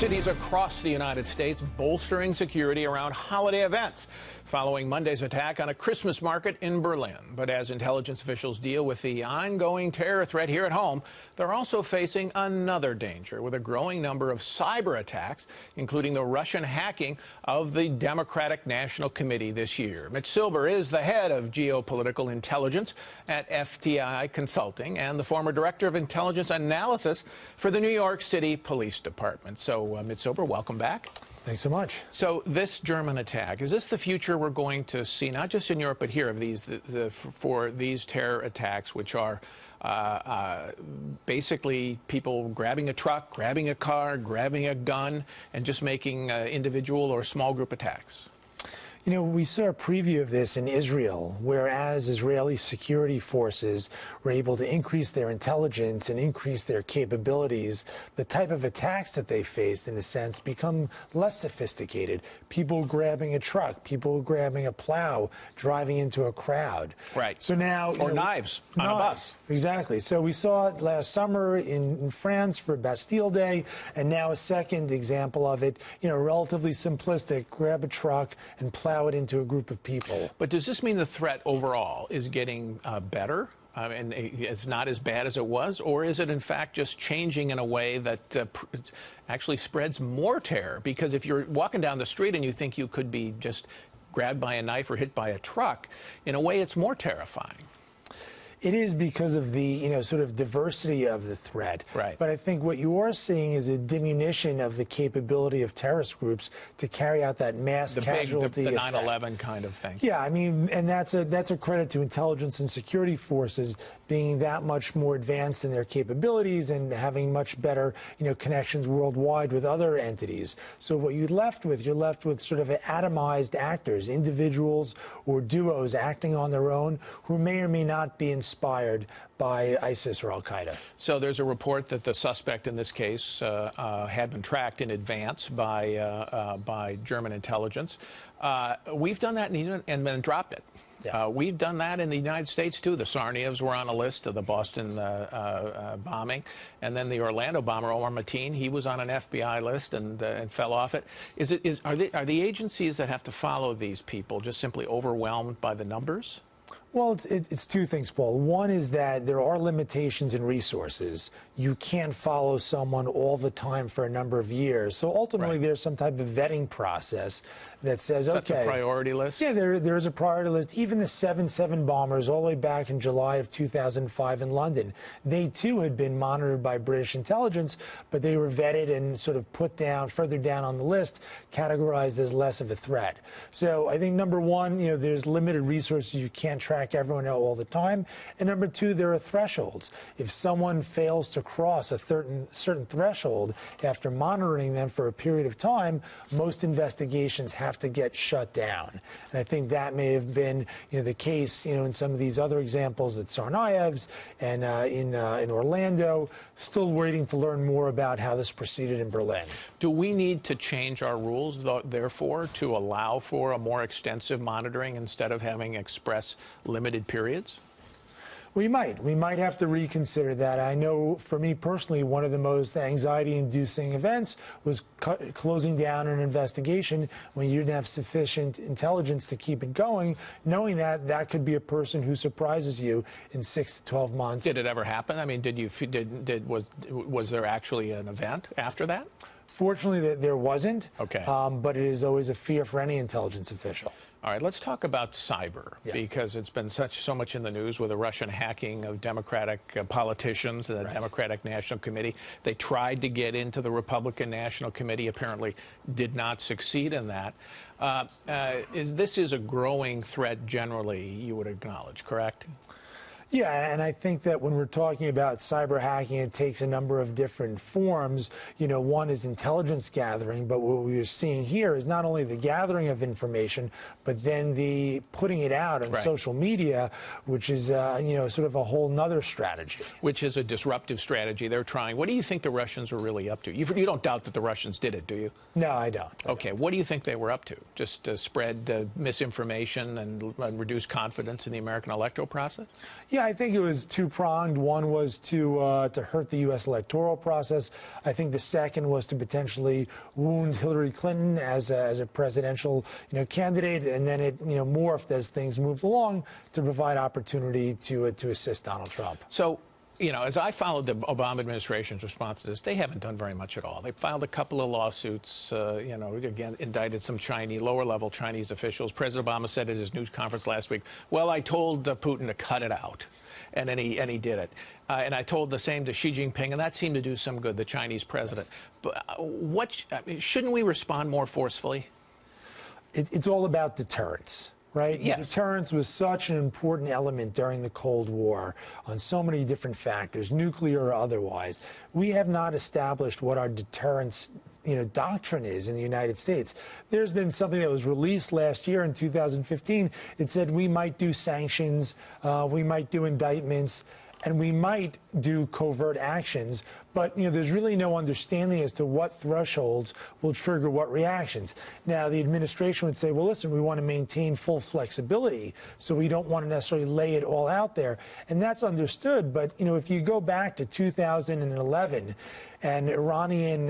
Cities across the United States bolstering security around holiday events following Monday's attack on a Christmas market in Berlin. But as intelligence officials deal with the ongoing terror threat here at home, they're also facing another danger with a growing number of cyber attacks, including the Russian hacking of the Democratic National Committee this year. Mitch Silber is the head of geopolitical intelligence at FTI Consulting and the former director of intelligence analysis for the New York City Police Department. So, Mitch Silber, welcome back. Thanks so much. So this German attack, is this the future we're going to see, not just in Europe, but here, of these for these terror attacks, which are basically people grabbing a truck, grabbing a car, grabbing a gun, and just making individual or small group attacks? You know, we saw a preview of this in Israel, whereas Israeli security forces were able to increase their intelligence and increase their capabilities, the type of attacks that they faced, in a sense, become less sophisticated. People grabbing a truck, people grabbing a plow, driving into a crowd. Right. So now, or knives on a bus. Exactly. So we saw it last summer in France for Bastille Day, and now a second example of it, you know, relatively simplistic, grab a truck and plow it into a group of people. But does this mean the threat overall is getting better? And it's not as bad as it was? Or is it, in fact, just changing in a way that actually spreads more terror? Because if you're walking down the street and you think you could be just grabbed by a knife or hit by a truck, in a way it's more terrifying. It is because of the, you know, sort of diversity of the threat. Right. But I think what you are seeing is a diminution of the capability of terrorist groups to carry out that mass casualty. The 9/11 kind of thing. Yeah, I mean, and that's a credit to intelligence and security forces being that much more advanced in their capabilities and having much better, you know, connections worldwide with other entities. So what you're left with sort of atomized actors, individuals or duos acting on their own who may or may not be inspired by ISIS or Al-Qaeda. So there's a report that the suspect in this case had been tracked in advance by German intelligence. We've done that and then dropped it. Yeah. We've done that in the United States, too. The Tsarnaevs were on a list of the Boston bombing. And then the Orlando bomber, Omar Mateen, he was on an FBI list and fell off it. Are the agencies that have to follow these people just simply overwhelmed by the numbers? Well, it's two things, Paul. One is that there are limitations in resources. You can't follow someone all the time for a number of years. So ultimately, there's some type of vetting process that says, That's a priority list? Yeah, there is a priority list. Even the 7/7 bombers, all the way back in July of 2005 in London, they too had been monitored by British intelligence, but they were vetted and sort of put down, further down on the list, categorized as less of a threat. So I think, number one, you know, there's limited resources. You can't track everyone out all the time. And number two, there are thresholds. If someone fails to cross a certain threshold after monitoring them for a period of time, most investigations have to get shut down. And I think that may have been, you know, the case, you know, in some of these other examples at Tsarnaev's and in Orlando. Still waiting to learn more about how this proceeded in Berlin. Do we need to change our rules, therefore, to allow for a more extensive monitoring instead of having express limited periods? We might have to reconsider that. I know, for me personally, one of the most anxiety-inducing events was closing down an investigation when you didn't have sufficient intelligence to keep it going, knowing that that could be a person who surprises you in 6 to 12 months. Did it ever happen? I mean, was there actually an event after that? Fortunately, there wasn't. Okay. But it is always a fear for any intelligence official. All right, let's talk about cyber, because it's been so much in the news with the Russian hacking of Democratic politicians and the Democratic National Committee. They tried to get into the Republican National Committee, apparently did not succeed in that. This is a growing threat generally, you would acknowledge, correct? Yeah, and I think that when we're talking about cyber hacking, it takes a number of different forms. You know, one is intelligence gathering, but what we're seeing here is not only the gathering of information, but then the putting it out on social media, which is, you know, sort of a whole nother strategy. Which is a disruptive strategy they're trying. What do you think the Russians were really up to? You don't doubt that the Russians did it, do you? No, I don't. Okay, what do you think they were up to? Just to spread misinformation and reduce confidence in the American electoral process? Yeah, I think it was two-pronged. One was to hurt the U.S. electoral process. I think the second was to potentially wound Hillary Clinton as a presidential candidate, and then it morphed as things moved along to provide opportunity to assist Donald Trump. So, as I followed the Obama administration's response to this, they haven't done very much at all. They filed a couple of lawsuits, again, indicted some lower-level Chinese officials. President Obama said at his news conference last week, well, I told Putin to cut it out, and then he did it. And I told the same to Xi Jinping, and that seemed to do some good, the Chinese president. But shouldn't we respond more forcefully? It's all about deterrence. Right? Yes. Deterrence was such an important element during the Cold War on so many different factors, nuclear or otherwise. We have not established what our deterrence doctrine is in the United States. There's been something that was released last year in 2015. It said we might do sanctions, we might do indictments, and we might do covert actions, but there's really no understanding as to what thresholds will trigger what reactions. Now, the administration would say, well, listen, we want to maintain full flexibility, so we don't want to necessarily lay it all out there, and that's understood. But if you go back to 2011 and Iranian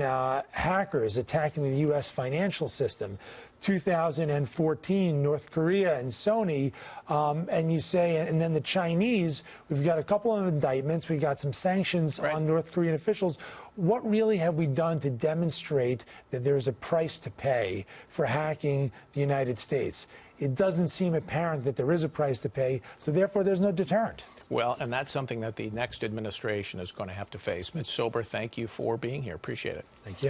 hackers attacking the U.S. financial system, 2014, North Korea and Sony, and you say, and then the Chinese, we've got a couple of indictments, we've got some sanctions on North Korean officials. What really have we done to demonstrate that there is a price to pay for hacking the United States? It doesn't seem apparent that there is a price to pay, so therefore there's no deterrent. Well, and that's something that the next administration is going to have to face. Mitch Silber, thank you for being here. Appreciate it. Thank you.